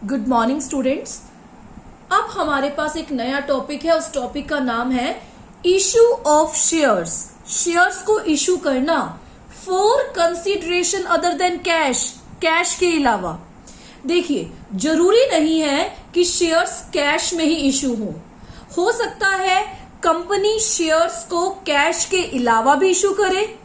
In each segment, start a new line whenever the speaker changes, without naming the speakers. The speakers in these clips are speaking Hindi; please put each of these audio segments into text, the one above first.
Good morning students. अब हमारे पास एक नया टॉपिक है। उस टॉपिक का नाम है इशू ऑफ शेयर्स। शेयर्स को इशू करना for consideration other than cash, cash के अलावा। देखिए, जरूरी नहीं है कि शेयर्स कैश में ही इशू हो सकता है कंपनी शेयर्स को कैश के अलावा भी इशू करे।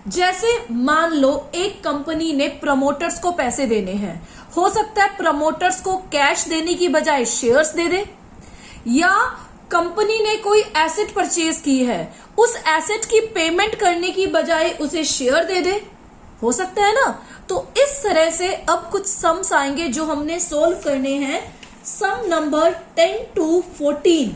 जैसे मान लो एक कंपनी ने प्रमोटर्स को पैसे देने हैं, हो सकता है प्रमोटर्स को कैश देने की बजाय शेयर्स दे दे, या कंपनी ने कोई एसेट परचेज की है, उस एसेट की पेमेंट करने की बजाय उसे शेयर दे दे, हो सकता है ना। तो इस तरह से अब कुछ सम्स आएंगे जो हमने सोल्व करने हैं। सम नंबर 10 to 14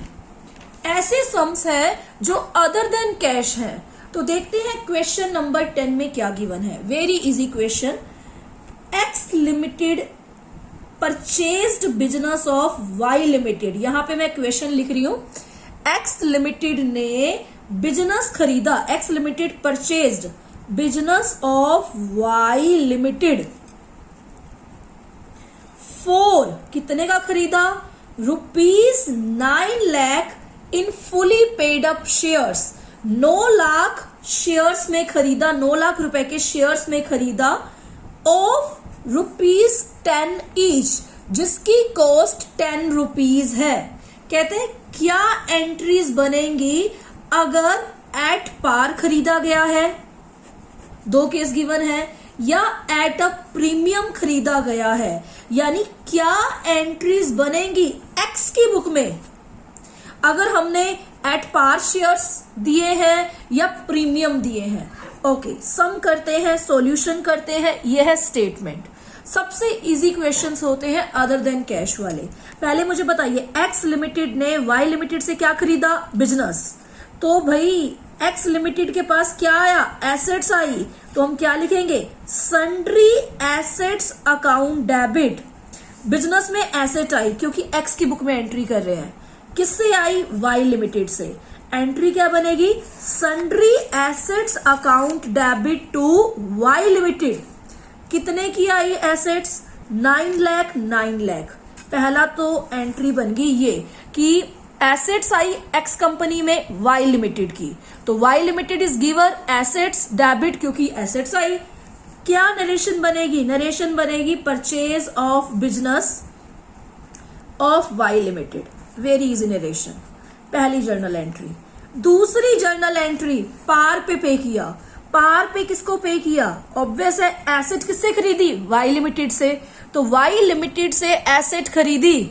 ऐसे सम्स है जो अदर देन कैश है। तो देखते हैं क्वेश्चन नंबर 10 में क्या गिवन है। Very easy question. X limited purchased business of Y limited. यहां पे मैं क्वेश्चन लिख रही हूं। एक्स लिमिटेड ने बिजनेस खरीदा, X limited purchased business of Y limited for कितने का खरीदा? ₹9 lakh in fully paid up shares. 9 lakh shares में खरीदा, 9 लाख रुपए के शेयर्स में खरीदा ऑफ ₹10 ईच, जिसकी कॉस्ट 10 रुपीज है। कहते हैं क्या एंट्रीज बनेंगी अगर एट पार खरीदा गया है, 2 केस गिवन है, या एट अ प्रीमियम खरीदा गया है। यानी क्या एंट्रीज बनेंगी एक्स की बुक में अगर हमने एट पार शेयर्स दिए हैं या प्रीमियम दिए हैं। ओके, सम करते हैं, सॉल्यूशन करते हैं। यह है स्टेटमेंट। सबसे इजी क्वेश्चंस होते हैं अदर देन कैश वाले। पहले मुझे बताइए, एक्स लिमिटेड ने वाई लिमिटेड से क्या खरीदा? बिजनेस। तो भाई एक्स लिमिटेड के पास क्या आया? Assets I. तो हम क्या लिखेंगे? Sundry assets account debit. Business में एसेट आई क्योंकि एक्स की बुक में एंट्री कर रहे हैं। किससे आई? वाई लिमिटेड से। एंट्री क्या बनेगी? Sundry assets account debit to Y limited. कितने की आई एसेट्स? 9 लाख 9 लाख। पहला तो एंट्री बन गई ये कि एसेट्स आई एक्स कंपनी में वाई लिमिटेड की, तो Y limited is giver assets debit क्योंकि एसेट्स आई। क्या नरेशन बनेगी? नरेशन बनेगी purchase of business of Y limited. Very easy narration. पहली जर्नल एंट्री। दूसरी जर्नल एंट्री, पार पे किया। पार पे किसको पे किया? ऑब्वियस है, एसेट किससे खरीदी? वाई लिमिटेड से। तो वाई लिमिटेड से एसेट खरीदी,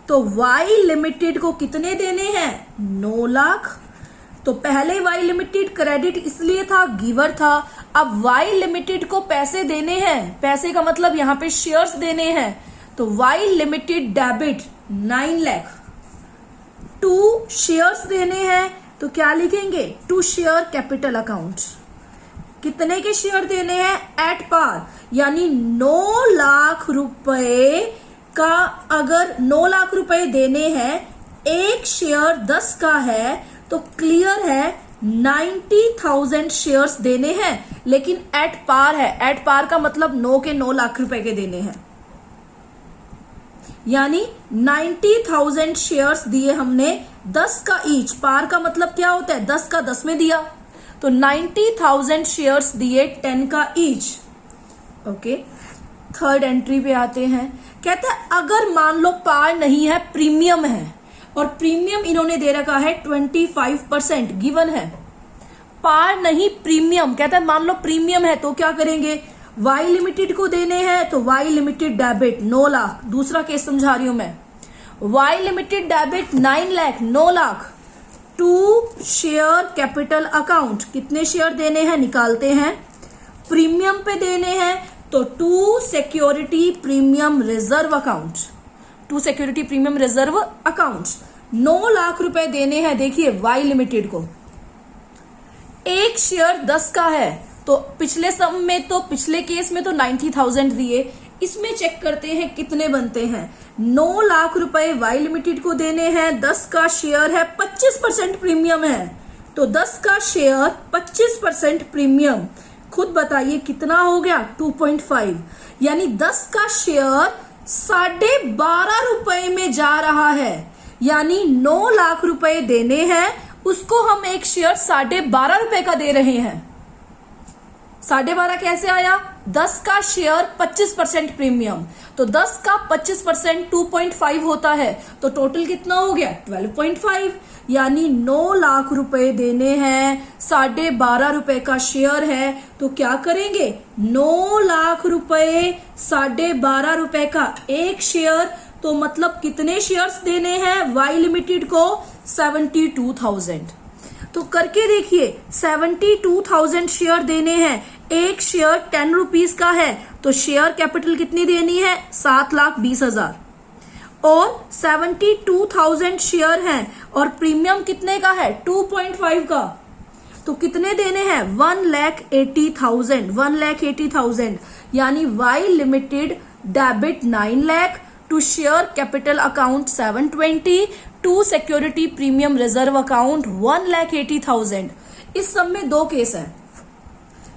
तो वाई लिमिटेड को कितने देने हैं? 9 लाख। तो पहले वाई लिमिटेड क्रेडिट इसलिए था, गिवर था। अब वाई लिमिटेड को पैसे देने हैं, पैसे का मतलब यहां पे शेयर्स देने हैं। तो Y limited debit 9 lakh. 2 shares देने हैं, तो क्या लिखेंगे? To share capital account. कितने के शेयर देने हैं? At par. यानी 9 लाख रुपए का, अगर 9 लाख रुपए देने हैं, एक शेयर 10 का है, तो क्लियर है 90,000 शेयर्स देने हैं, लेकिन एट पार है। एट पार का मतलब 9 के 9 लाख रुपए के देने हैं। यानी 90,000 शेयर्स दिए हमने, 10 का ईच। पार का मतलब क्या होता है? 10 का 10 में दिया। तो 90,000 शेयर्स दिए 10 का ईच। ओके, थर्ड एंट्री पे आते हैं। कहते हैं अगर मान लो पार नहीं है, प्रीमियम है, और प्रीमियम इन्होंने दे रखा है 25% गिवन है। पार नहीं, प्रीमियम। कहता है मान लो प्रीमियम है तो क्या करेंगे? वाई लिमिटेड को देने हैं, तो वाई लिमिटेड डेबिट 9 लाख। दूसरा केस समझा रही हूं मैं। Y limited debit 9 lakh, 9 lakh to share capital account. कितने शेयर देने हैं? निकालते हैं। प्रीमियम पे देने हैं, तो to security premium reserve account. To security premium reserve account 9 lakh रुपए देने हैं। देखिए वाई लिमिटेड को एक शेयर 10 का है, तो पिछले सम में, तो पिछले केस में तो 90,000 दिए। इसमें चेक करते हैं कितने बनते हैं। 9 लाख रुपए वाई लिमिटेड को देने हैं, 10 का शेयर है, 25% प्रीमियम है, तो 10 का शेयर 25% प्रीमियम। खुद बताइए कितना हो गया? 2.5। यानी 10 का शेयर 12.5 में जा रहा है, यानी 9 लाख रुपए देने हैं, उसको हम एक शेयर 12.5 का दे रहे हैं। 12.5 कैसे आया? 10 का शेयर 25% प्रीमियम, तो 10 का 25% 2.5 होता है, तो टोटल कितना हो गया? 12.5, यानी 9 लाख रुपए देने हैं, 12.5 का शेयर है, तो क्या करेंगे? 9 लाख रुपए 12.5 का एक शेयर, तो मतलब कितने शेयर्स देने हैं वाई लिमिटेड को? 72,000। तो करके देखिए, 72,000 शेयर देने हैं, एक शेयर 10 रुपीज का है, तो शेयर कैपिटल कितनी देनी है? 7,20,000। और 72,000 शेयर हैं और प्रीमियम कितने का है? 2.5 का, तो कितने देने हैं? 1,80,000। 1,80,000, यानी Y limited debit 9 lakh to share capital account 720 to security premium reserve account 1,80,000। इस सब में 2 केस है।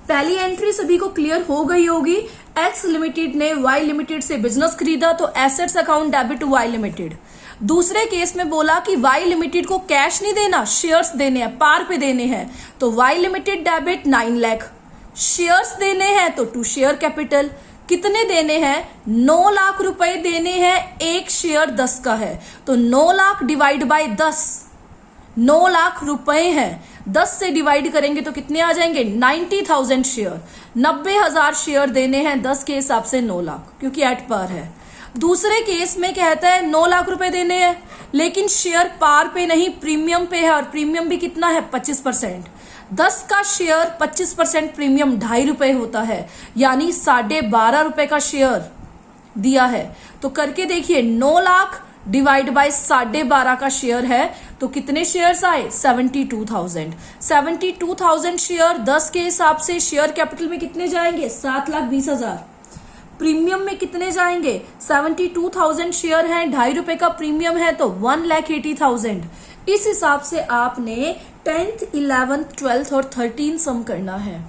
पहली एंट्री सभी को क्लियर हो गई होगी। एक्स लिमिटेड ने वाई लिमिटेड से बिजनेस खरीदा, तो assets account debit to Y limited. दूसरे केस में बोला कि वाई लिमिटेड को कैश नहीं देना, शेयर्स देने हैं, पार पे देने हैं, तो Y limited debit 9 lakh, shares देने हैं तो टू शेयर कैपिटल कितने देने हैं? 9 लाख रुपए देने हैं, एक शेयर 10 का है, तो 9 लाख डिवाइड बाय 10, 9 लाख रुपए हैं, 10 से डिवाइड करेंगे तो कितने आ जाएंगे? 90,000 शेयर, 90,000 शेयर देने हैं, 10 के हिसाब से 9 लाख, क्योंकि एट पार है। दूसरे केस में कहता है 9 लाख रुपए देने हैं, लेकिन शेयर पार पे नहीं प्रीमियम पे है, और प्रीमियम भी कितना है? 25%। 10 का शेयर 25% प्रीमियम 2.5 रुपए होता है, यानी 12.5 का शेयर दिया है। तो करके देखिए, 9 लाख डिवाइड बाय 12.5 का शेयर है, तो कितने शेयर्स आए? 72,000। 72,000 शेयर 10 के हिसाब से शेयर कैपिटल में कितने जाएंगे? 7,20,000। प्रीमियम में कितने जाएंगे? 72,000 शेयर हैं, 2.5 रुपए का प्रीमियम है, तो 1,80,000। इस हिसाब से आपने 10th, 11th, 12th और 13th सम करना है।